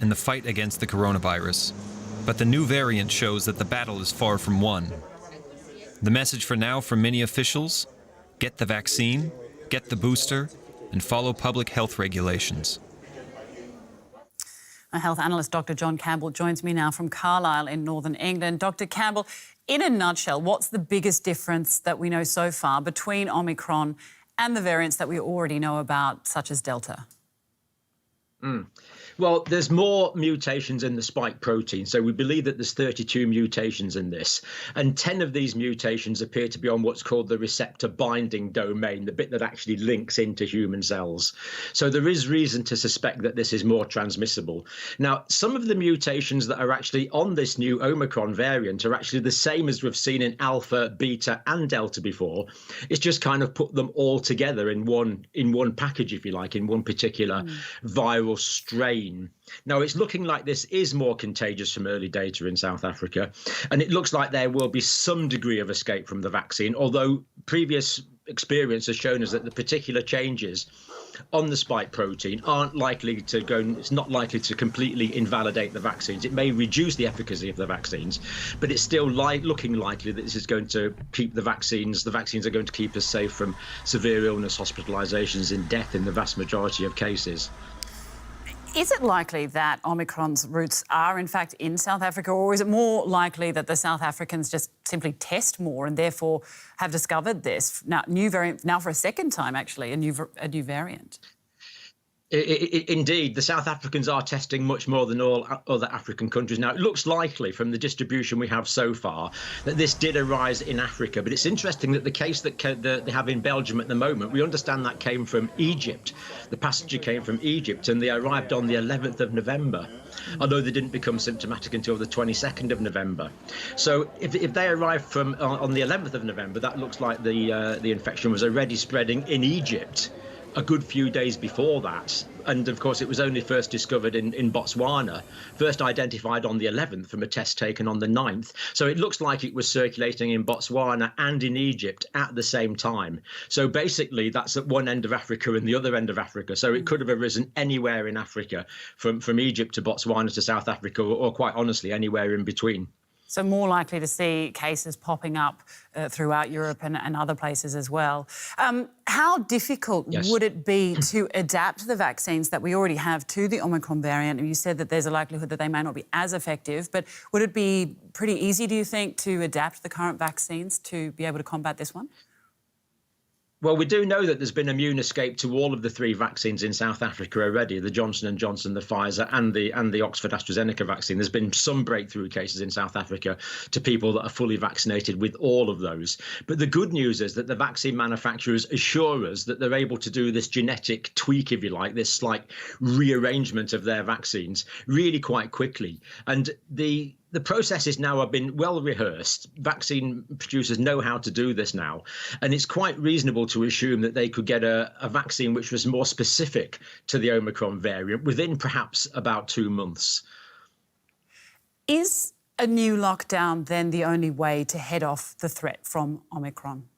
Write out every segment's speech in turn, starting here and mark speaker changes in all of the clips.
Speaker 1: in the fight against the coronavirus, but the new variant shows that the battle is far from won. The message for now from many officials: get the vaccine, get the booster, and follow public health regulations.
Speaker 2: A health analyst, Dr. John Campbell, joins me now from Carlisle in northern England. Dr. Campbell, in a nutshell, what's the biggest difference that we know so far between Omicron and the variants that we already know about, such as Delta?
Speaker 3: Well, there's more mutations in the spike protein. So we believe that there's 32 mutations in this. And 10 of these mutations appear to be on what's called the receptor binding domain, the bit that actually links into human cells. So there is reason to suspect that this is more transmissible. Now, some of the mutations that are actually on this new Omicron variant are actually the same as we've seen in Alpha, Beta and Delta before. It's just kind of put them all together in one package, if you like, in one particular viral strain. Now, it's looking like this is more contagious from early data in South Africa, and it looks like there will be some degree of escape from the vaccine, although previous experience has shown us that the particular changes on the spike protein aren't likely to go, it's not likely to completely invalidate the vaccines. It may reduce the efficacy of the vaccines, but it's still looking likely that this is going to keep the vaccines are going to keep us safe from severe illness, hospitalizations and death in the vast majority of cases.
Speaker 2: Is it likely that Omicron's roots are, in fact, in South Africa, or is it more likely that the South Africans just simply test more and therefore have discovered this new variant, now for a second time, actually, a new variant?
Speaker 3: Indeed, the South Africans are testing much more than all other African countries. Now, it looks likely from the distribution we have so far that this did arise in Africa. But it's interesting that the case that they have in Belgium at the moment, we understand that came from Egypt. The passenger came from Egypt and they arrived on the 11th of November, although they didn't become symptomatic until the 22nd of November. So if they arrived on the 11th of November, that looks like the infection was already spreading in Egypt a good few days before that. And of course, it was only first discovered in Botswana, first identified on the 11th from a test taken on the 9th. So it looks like it was circulating in Botswana and in Egypt at the same time. So basically, that's at one end of Africa and the other end of Africa. So it could have arisen anywhere in Africa, from Egypt to Botswana to South Africa, or quite honestly, anywhere in between.
Speaker 2: So more likely to see cases popping up throughout Europe and other places as well. How difficult would it be to adapt the vaccines that we already have to the Omicron variant? And you said that there's a likelihood that they may not be as effective, but would it be pretty easy, do you think, to adapt the current vaccines to be able to combat this one?
Speaker 3: Well, we do know that there's been immune escape to all of the 3 vaccines in South Africa already, the Johnson & Johnson, the Pfizer and the Oxford AstraZeneca vaccine. There's been some breakthrough cases in South Africa to people that are fully vaccinated with all of those. But the good news is that the vaccine manufacturers assure us that they're able to do this genetic tweak, if you like, this slight rearrangement of their vaccines really quite quickly. And the processes now have been well rehearsed. Vaccine producers know how to do this now. And it's quite reasonable to assume that they could get a vaccine which was more specific to the Omicron variant within perhaps about 2 months.
Speaker 2: Is a new lockdown then the only way to head off the threat from Omicron?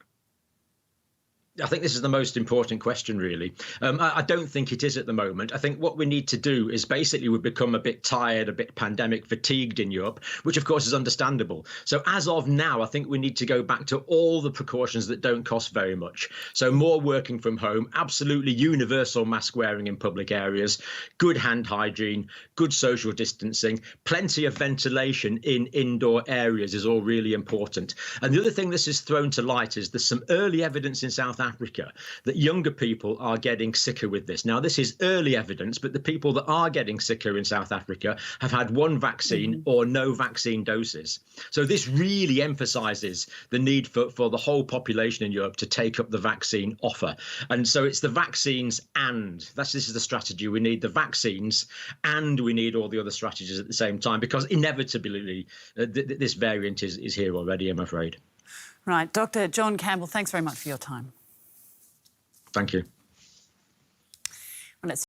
Speaker 3: I think this is the most important question, really. I don't think it is at the moment. I think what we need to do is basically we've become a bit tired, a bit pandemic fatigued in Europe, which of course is understandable. So as of now, I think we need to go back to all the precautions that don't cost very much. So more working from home, absolutely universal mask wearing in public areas, good hand hygiene, good social distancing, plenty of ventilation in indoor areas is all really important. And the other thing this has thrown to light is there's some early evidence in South Africa that younger people are getting sicker with this. Now, this is early evidence, but the people that are getting sicker in South Africa have had 1 vaccine or no vaccine doses. So this really emphasizes the need for the whole population in Europe to take up the vaccine offer. And so it's the vaccines and this is the strategy. We need the vaccines and we need all the other strategies at the same time, because inevitably this variant is here already, I'm afraid.
Speaker 2: Right. Dr. John Campbell, thanks very much for your time.
Speaker 3: Thank you.
Speaker 2: Well, let's